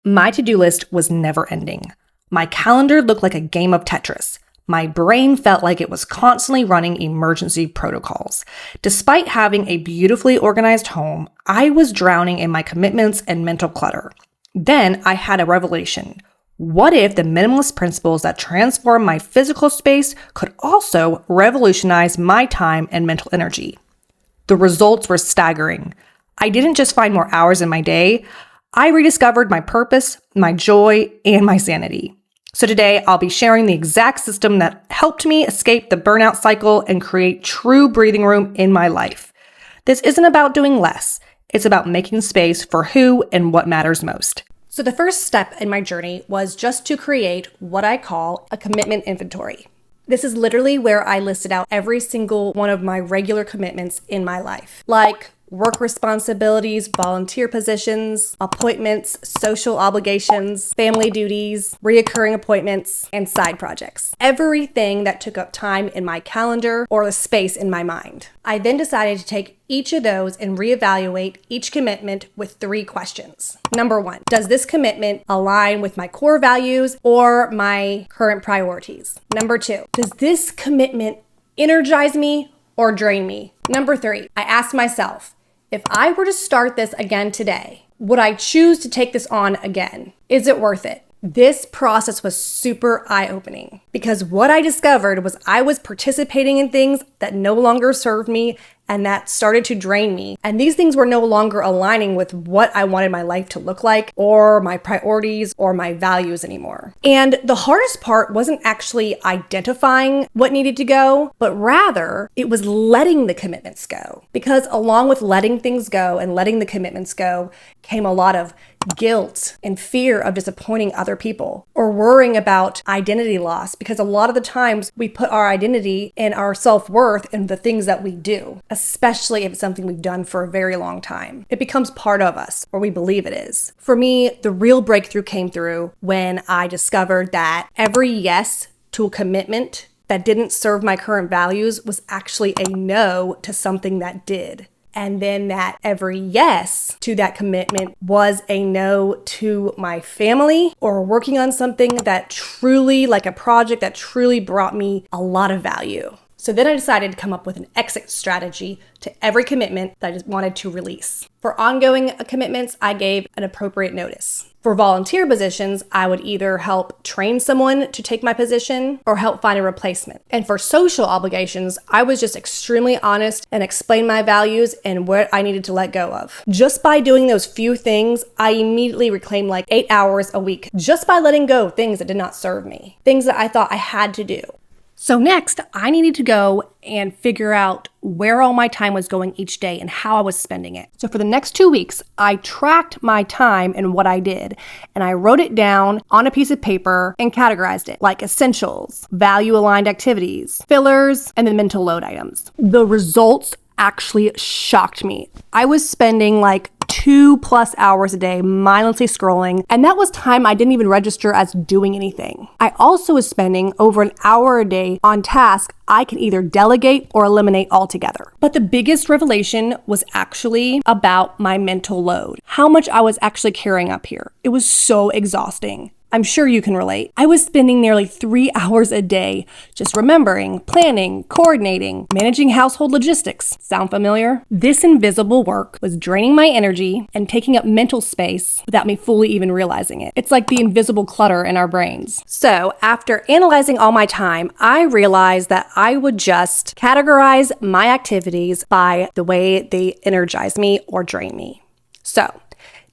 My to-do list was never ending. My calendar looked like a game of Tetris. My brain felt like it was constantly running emergency protocols. Despite having a beautifully organized home, I was drowning in my commitments and mental clutter. Then I had a revelation. What if the minimalist principles that transform my physical space could also revolutionize my time and mental energy? The results were staggering. I didn't just find more hours in my day, I rediscovered my purpose, my joy, and my sanity. So today, I'll be sharing the exact system that helped me escape the burnout cycle and create true breathing room in my life. This isn't about doing less. It's about making space for who and what matters most. So the first step in my journey was just to create what I call a commitment inventory. This is literally where I listed out every single one of my regular commitments in my life, like work responsibilities, volunteer positions, appointments, social obligations, family duties, reoccurring appointments, and side projects. Everything that took up time in my calendar or the space in my mind. I then decided to take each of those and reevaluate each commitment with 3 questions. Number 1, does this commitment align with my core values or my current priorities? Number 2, does this commitment energize me or drain me? Number 3, I asked myself, if I were to start this again today, would I choose to take this on again? Is it worth it? This process was super eye-opening because what I discovered was I was participating in things that no longer served me and that started to drain me. And these things were no longer aligning with what I wanted my life to look like or my priorities or my values anymore. And the hardest part wasn't actually identifying what needed to go, but rather it was letting the commitments go. Because along with letting things go and letting the commitments go came a lot of guilt and fear of disappointing other people or worrying about identity loss, because a lot of the times we put our identity and our self-worth in the things that we do, especially if it's something we've done for a very long time. It becomes part of us, or we believe it is. For me, the real breakthrough came through when I discovered that every yes to a commitment that didn't serve my current values was actually a no to something that did. And then that every yes to that commitment was a no to my family or working on something that truly, like a project that truly brought me a lot of value. So then I decided to come up with an exit strategy to every commitment that I just wanted to release. For ongoing commitments, I gave an appropriate notice. For volunteer positions, I would either help train someone to take my position or help find a replacement. And for social obligations, I was just extremely honest and explained my values and what I needed to let go of. Just by doing those few things, I immediately reclaimed like 8 hours a week just by letting go of things that did not serve me, things that I thought I had to do. So next, I needed to go and figure out where all my time was going each day and how I was spending it. So for the next 2 weeks, I tracked my time and what I did, and I wrote it down on a piece of paper and categorized it like essentials, value-aligned activities, fillers, and then mental load items. The results actually shocked me. I was spending like 2+ hours a day mindlessly scrolling, and that was time I didn't even register as doing anything. I also was spending over an hour a day on tasks I can either delegate or eliminate altogether. But the biggest revelation was actually about my mental load, how much I was actually carrying up here. It was so exhausting. I'm sure you can relate. I was spending nearly 3 hours a day just remembering, planning, coordinating, managing household logistics. Sound familiar? This invisible work was draining my energy and taking up mental space without me fully even realizing it. It's like the invisible clutter in our brains. So after analyzing all my time, I realized that I would just categorize my activities by the way they energize me or drain me. So,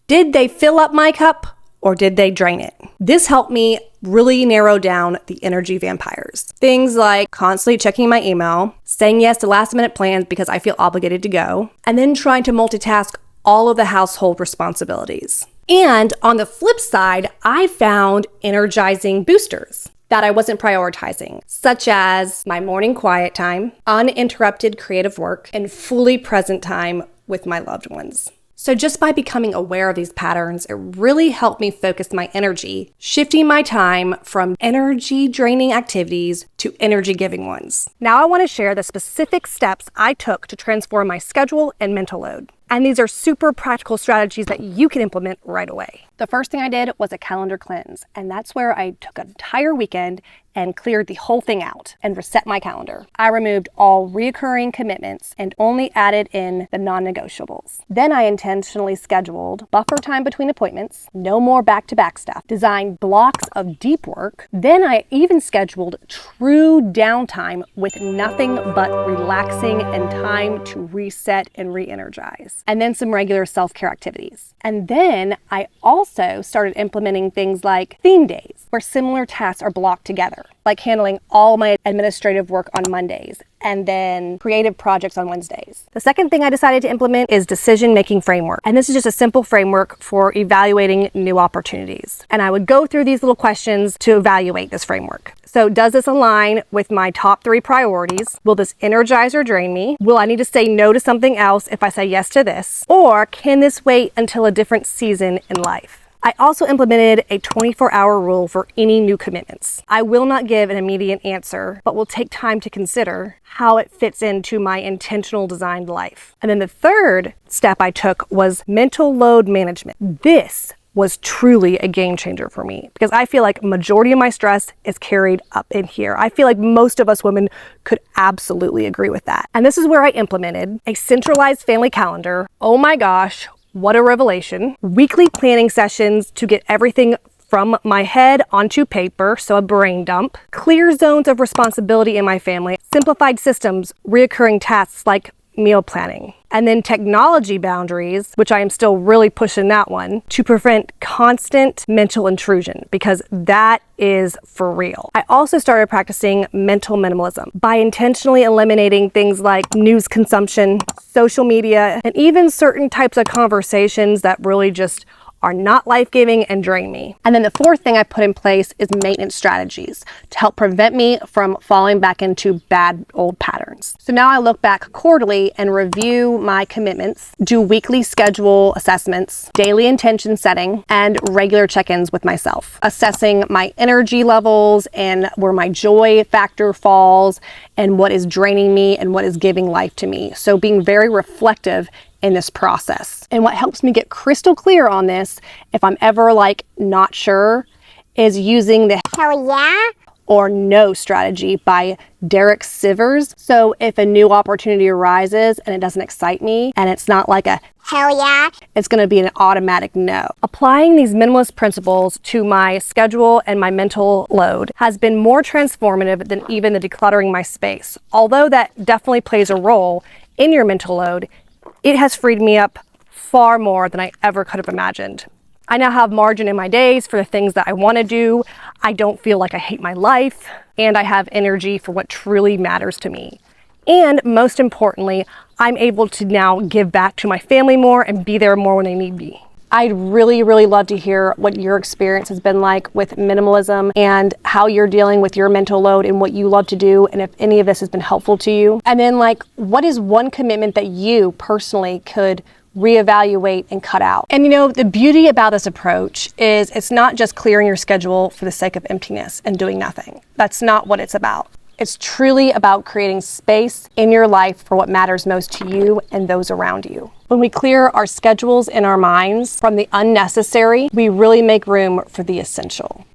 did they fill up my cup? Or did they drain it? This helped me really narrow down the energy vampires. Things like constantly checking my email, saying yes to last minute plans because I feel obligated to go, and then trying to multitask all of the household responsibilities. And on the flip side, I found energizing boosters that I wasn't prioritizing, such as my morning quiet time, uninterrupted creative work, and fully present time with my loved ones. So just by becoming aware of these patterns, it really helped me focus my energy, shifting my time from energy-draining activities to energy-giving ones. Now I want to share the specific steps I took to transform my schedule and mental load. And these are super practical strategies that you can implement right away. The first thing I did was a calendar cleanse, and that's where I took an entire weekend and cleared the whole thing out and reset my calendar. I removed all reoccurring commitments and only added in the non-negotiables. Then I intentionally scheduled buffer time between appointments, no more back-to-back stuff, designed blocks of deep work. Then I even scheduled true downtime with nothing but relaxing and time to reset and re-energize. And then some regular self-care activities. And then I also started implementing things like theme days, where similar tasks are blocked together, like handling all my administrative work on Mondays and then creative projects on Wednesdays. The second thing I decided to implement is decision-making framework. And this is just a simple framework for evaluating new opportunities. And I would go through these little questions to evaluate this framework. So does this align with my top 3 priorities? Will this energize or drain me? Will I need to say no to something else if I say yes to this? Or can this wait until a different season in life? I also implemented a 24-hour rule for any new commitments. I will not give an immediate answer, but will take time to consider how it fits into my intentional designed life. And then the third step I took was mental load management. This was truly a game changer for me because I feel like majority of my stress is carried up in here. I feel like most of us women could absolutely agree with that. And this is where I implemented a centralized family calendar. Oh my gosh, what a revelation. Weekly planning sessions to get everything from my head onto paper, so a brain dump. Clear zones of responsibility in my family. Simplified systems, reoccurring tasks like meal planning. And then technology boundaries, which I am still really pushing that one, to prevent constant mental intrusion, because that is for real. I also started practicing mental minimalism by intentionally eliminating things like news consumption, social media, and even certain types of conversations that really just are not life-giving and drain me. And then the fourth thing I put in place is maintenance strategies to help prevent me from falling back into bad old patterns. So now I look back quarterly and review my commitments, do weekly schedule assessments, daily intention setting, and regular check-ins with myself, assessing my energy levels and where my joy factor falls and what is draining me and what is giving life to me. So being very reflective in this process. And what helps me get crystal clear on this, if I'm ever like not sure, is using the hell yeah or no strategy by Derek Sivers. So if a new opportunity arises and it doesn't excite me and it's not like a hell yeah, it's going to be an automatic no. Applying these minimalist principles to my schedule and my mental load has been more transformative than even the decluttering my space. Although that definitely plays a role in your mental load, it has freed me up far more than I ever could have imagined. I now have margin in my days for the things that I want to do. I don't feel like I hate my life, and I have energy for what truly matters to me. And most importantly, I'm able to now give back to my family more and be there more when they need me. I'd really, really love to hear what your experience has been like with minimalism and how you're dealing with your mental load and what you love to do, and if any of this has been helpful to you. And then what is one commitment that you personally could reevaluate and cut out? And the beauty about this approach is it's not just clearing your schedule for the sake of emptiness and doing nothing. That's not what it's about. It's truly about creating space in your life for what matters most to you and those around you. When we clear our schedules in our minds from the unnecessary, we really make room for the essential.